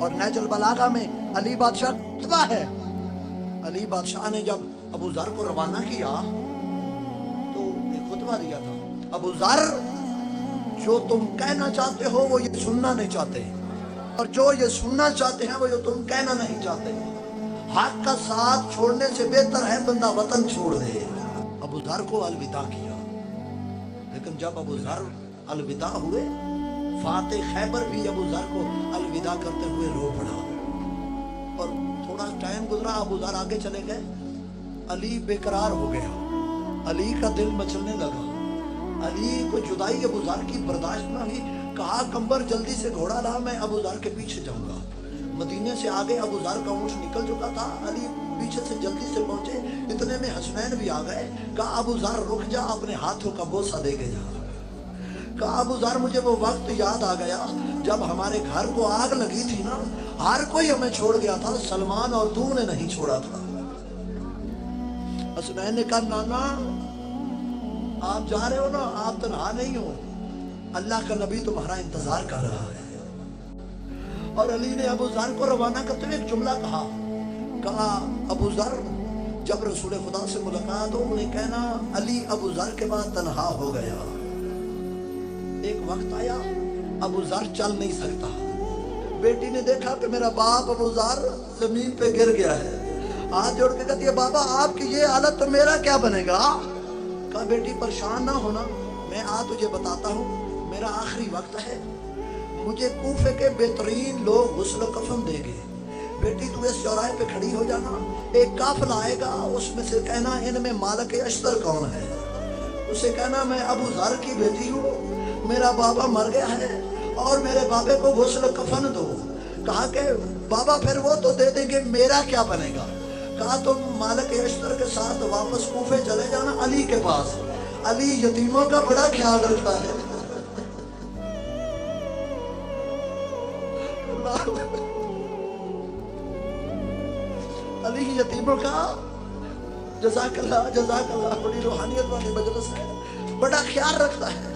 اور نہج البلاغہ میں علی بادشاہ خطبہ ہے. علی بادشاہ نے جب ابو ذر کو روانہ کیا تو ایک خطبہ دیا تھا. ابو ذر، جو تم کہنا چاہتے ہو وہ یہ سننا نہیں چاہتے، اور جو یہ سننا چاہتے ہیں وہ یہ تم کہنا نہیں چاہتے. حق کا ساتھ چھوڑنے سے بہتر ہے بندہ وطن چھوڑ دے. ابو ذر کو الوداع کیا، لیکن جب ابو ذر الوداع ہوئے، فاتح خیبر بھی ابو ذر کو الوداع کرتے ہوئے رو پڑا. اور تھوڑا ٹائم گزرا، ابو ذر آگے چلے گئے. علی بے قرار ہو گیا، علی کا دل مچلنے لگا. علی کو جدائی ابو ذر کی برداشت نہ ہوئی. کہا کمبر جلدی سے گھوڑا لا، میں ابو ذر کے پیچھے جاؤں گا. مدینے سے آگے ابو ذر کا اونٹ نکل چکا تھا. علی پیچھے سے جلدی سے پہنچے، اتنے میں حسنین بھی آ گئے. کہا ابو ذر رک جا، اپنے ہاتھوں کا بوسہ دے کے جا. کہا ابو ذر مجھے وہ وقت یاد آ گیا جب ہمارے گھر کو آگ لگی تھی نا، ہر کوئی ہمیں چھوڑ گیا تھا، سلمان اور تو نے نہیں چھوڑا تھا. حسنین نے کہا نانا آپ جا رہے ہو نا، آپ تنہا نہیں ہو، اللہ کا نبی تمہارا انتظار کر رہا ہے. اور علی نے ابو ذر کو روانہ کرتے ہوئے ایک جملہ کہا ابو ذر جب رسول خدا سے ملاقات ہو انہیں کہنا علی ابو ذر کے بعد تنہا ہو گیا. ایک وقت آیا ابو ذر چل نہیں سکتا. بیٹی نے دیکھا کہ میرا باپ ابو ذر زمین پہ گر گیا ہے، ہاتھ جوڑ کے کہتی ہے بابا آپ کی یہ حالت تو میرا کیا بنے گا. کہا بیٹی پریشان نہ ہونا، میں تجھے بتاتا ہوں، میرا آخری وقت ہے، مجھے کوفے کے بہترین لوگ غسل و کفن دے گے. بیٹی تو اس چوراہے پہ کھڑی ہو جانا، ایک قافلہ آئے گا، اس میں سے کہنا ان میں مالک اشتر کون ہے. اسے کہنا میں ابو ذر کی بیٹی ہوں، میرا بابا مر گیا ہے اور میرے بابے کو غسل و کفن دو. کہا کہ بابا پھر وہ تو دے دیں گے، میرا کیا بنے گا. کہا تم مالک اشتر کے ساتھ واپس کوفے چلے جانا علی کے پاس، علی یتیموں کا بڑا خیال رکھتا ہے. علی یتیموں کا جزاک اللہ بڑی روحانیت والی مجلس ہے، بڑا خیال رکھتا ہے.